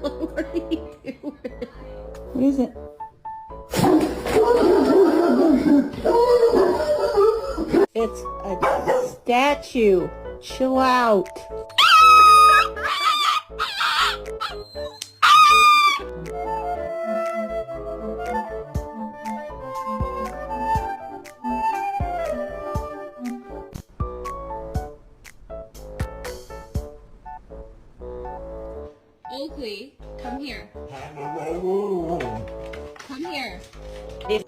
What are you doing? What is it? It's a statue. Chill out. Oakley, come here. Come here. If